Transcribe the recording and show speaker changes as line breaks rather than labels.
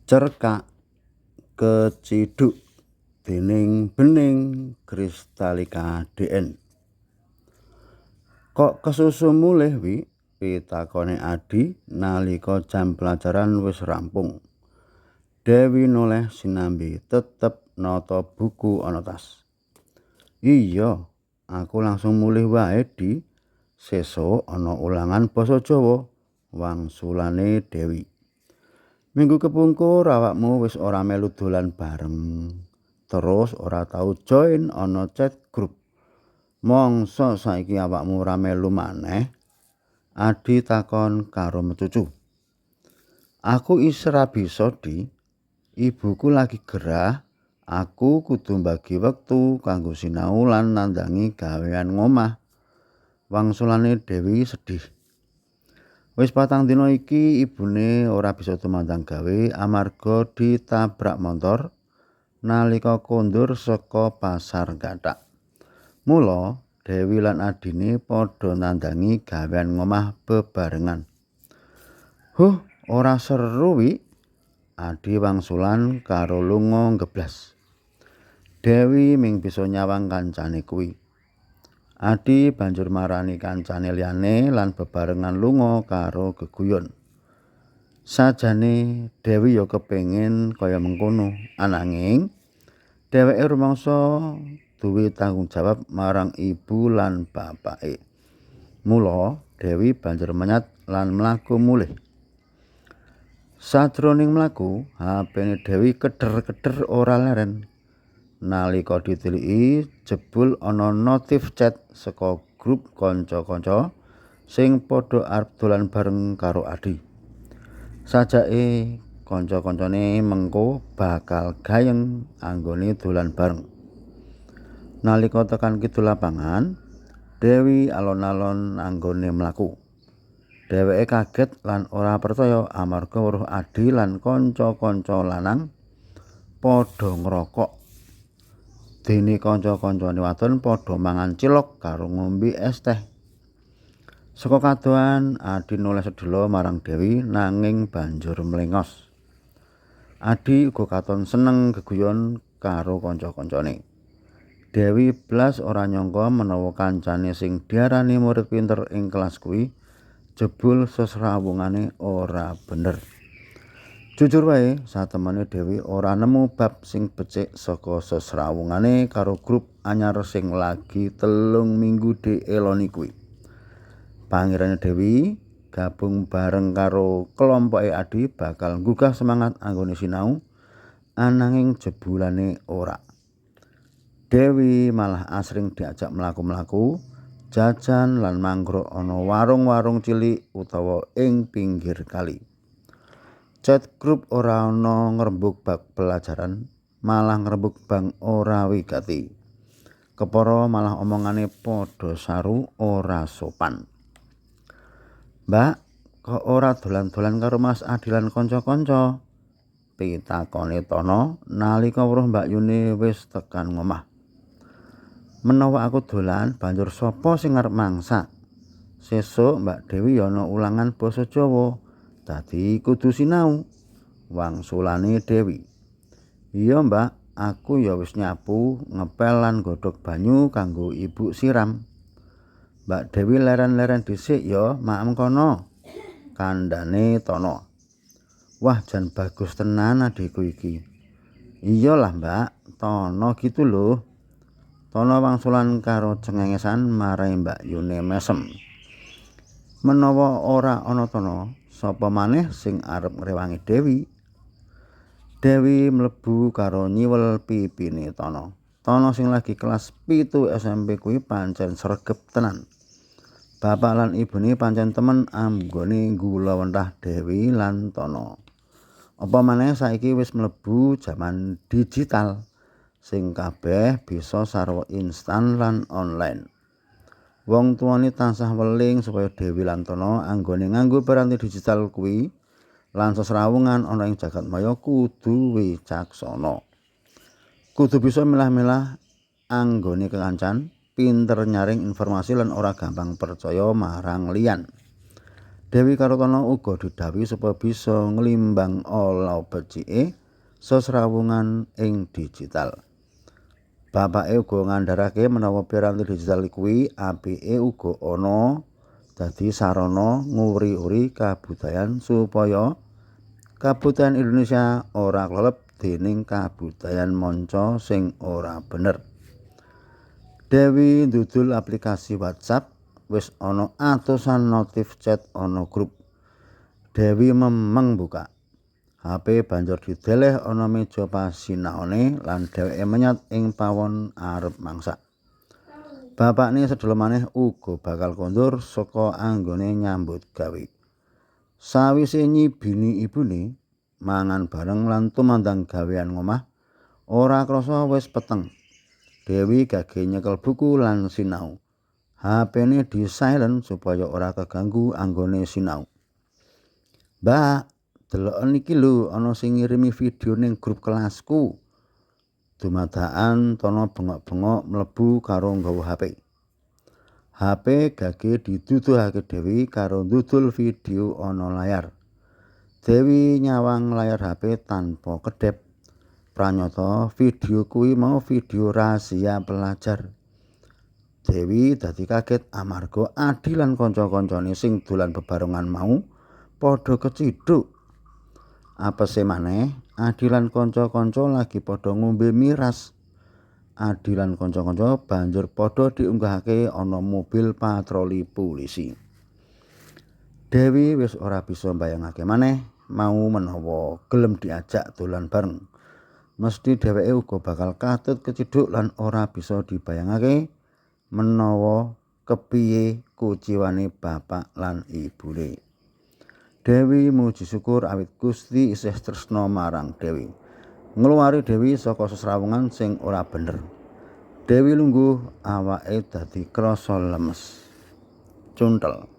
Cerkak keciduk déning Bening Kristalika DN. Kok kesusu mulih wi? Pitakone Adi nalika jam pelajaran wis rampung. Dewi noleh sinambi tetep nata buku ana tas. Iya, aku langsung mulih wae Di. Sesuk ana ulangan basa Jawa, wangsulane Dewi. Minggu kepungkur awakmu wis ora melu dolan bareng. Terus ora tau join ana chat grup. Mongso saiki awakmu ora melu maneh? Adi takon karo mecucu. Aku isra bisa Di. Ibuku lagi gerah. Aku kudu mbagi wektu kanggo sinau lan nandangi gawean ngomah. Wangsulane Dewi sedih. Wis 4 dina iki ibune ora bisa tumandang gawe amarga ditabrak montor nalika kondur saka pasar Gathak. Mula Dewi lan adine padha nandangi gawean ngomah bebarengan. Ora seru wi? Adi wangsulan karo lunga ngeblas. Dewi ming bisa nyawang kancane kuwi. Adi banjur marani kancane liyane lan bebarengan lunga karo geguyon. Sajane Dewi ya kepengin kaya mengkono, ananging dheweke rumangsa duwe tanggung jawab marang ibu lan bapake. Mula Dewi banjur menyat lan mlaku mulih. Sajroning mlaku, HP-ne Dewi keder-keder ora leren. Nalika ditiliki jebul ana notif chat saka grup kanca-kanca sing padha arep dolan bareng karo Adi. Sajake kanca-kancane mengko bakal gayeng anggone dolan bareng. Nalika tekan kidul lapangan, Dewi alon-alon anggone mlaku. Dheweke kaget lan ora percaya amarga weruh Adi lan kanca-kanca lanang padha ngrokok. Dene kanca-kancane wadon padha mangan cilok karo ngombe es teh. Saka kadohan Adi noleh sedhela marang Dewi nanging banjur mlengos. Adi uga katon seneng geguyon karo kanca-kancane. Dewi blas ora nyangka menawa kancane sing diarani murid pinter ing kelas kuwi jebul sesrawungane ora bener. Jujur wae, satemene Dewi ora nemu bab sing becik saka sesrawungane karo grup anyar sing lagi 3 minggu dieloni kuwi. Pangirane Dewi gabung bareng karo kelompoke Adi bakal nggugah semangat anggone sinau, ananging jebulane ora. Dewi malah asring diajak mlaku-mlaku, jajan lan manggrok ana warung-warung cilik utawa ing pinggir kali. Chat grup ora ana ngrembug bab pelajaran, malah ngrembug bang ora wigati. Kepara malah omongane padha saru ora sopan. Mbak, kok ora dolan-dolan karo Mas Adi lan kanca-kanca? Pitakone Tono nalika weruh Mbak Yuni wis tekan ngomah. Menawa aku dolan, banjur sapa sing arep mangsak? Sesuk Mbak Dewi ana ulangan basa Jawa, dadi kudu sinau. Wangsulane Dewi. Iya Mbak, aku ya wis nyapu, ngepel lan godhog banyu kanggo ibu siram. Mbak Dewi leren-leren dhisik ya, maem kono. Kandhane Tono. Wah, jan bagus tenan adikku iki. Iyalah Mbak, Tono gitu lho. Tono wangsulan karo cengengesan marai Mbak Yune mesem. Menawa ora ana Tono, sapa maneh sing arep ngrewangi Dewi? Dewi mlebu karo nyiwel pipine Tono. Tono sing lagi kelas 7 SMP kuwi pancen sregep tenan. Bapak lan ibune pancen temen anggone nggulawentah Dewi lan Tono. Apa maneh saiki wis mlebu jaman digital sing kabeh bisa sarwa instan lan online. Wong tuane tansah weling supaya Dewi lan Tono anggone nganggo piranti digital kuwi lan sesrawungan ana ing jagadmaya kudu wicaksana. Kudu bisa milah-milah anggone kekancan, pinter nyaring informasi lan ora gampang percaya marang liyan. Dewi Kartana uga didhawuhi supaya bisa nglimbang ala becike sesrawungan ing digital. Bapake uga ngandharake menawa piranti digital kuwi apike uga ana dadi sarana nguri-uri kabudayan supaya kabudayan Indonesia ora kelelep déning kabudayan manca sing ora bener. Dewi ndudul aplikasi WhatsApp, wis ana atusan notif chat ana grup. Dewi memeng buka. HP banjur dideleh ana meja pasinaone lan dheweke menyat ing pawon arep mangsak. Bapakne sedhela maneh uga bakal kondur saka anggone nyambut gawe. Sawise nyibini ibune, mangan bareng lan tumandang gawean ngomah, ora krasa wis peteng. Dewi gage nyekel buku lan sinau. HP-ne di silent supaya ora keganggu anggone sinau. Mbak, deloken iki lho ana sing ngirimi video ning grup kelasku. Dumadakan Tono bengok-bengok mlebu karo nggawa HP. HP gage diduduhake Dewi karo ndudul video ana layar. Dewi nyawang layar HP tanpa kedep. Pranyata video kuwi mau video rahasia pelajar. Dewi dadi kaget amarga Adi lan kanca-kancane sing dolan bebarengan mau padha keciduk. Apese maneh, Adi lan kanca-kanca lagi padha ngombe miras. Adi lan kanca-kanca banjur padha diunggahake ana mobil patroli polisi. Dewi wis ora bisa mbayangake maneh mau menawa gelem diajak dolan bareng. Mesti dheweke uga bakal katut keciduk lan ora bisa dibayangake menawa kepiye kuciwane bapak lan ibune. Dewi muji syukur awit Gusti isih tresna marang Dewi. Ngluwari Dewi saka sesrawungan sing ora bener. Dewi lungguh awake dadi krasa lemes. Cuntel.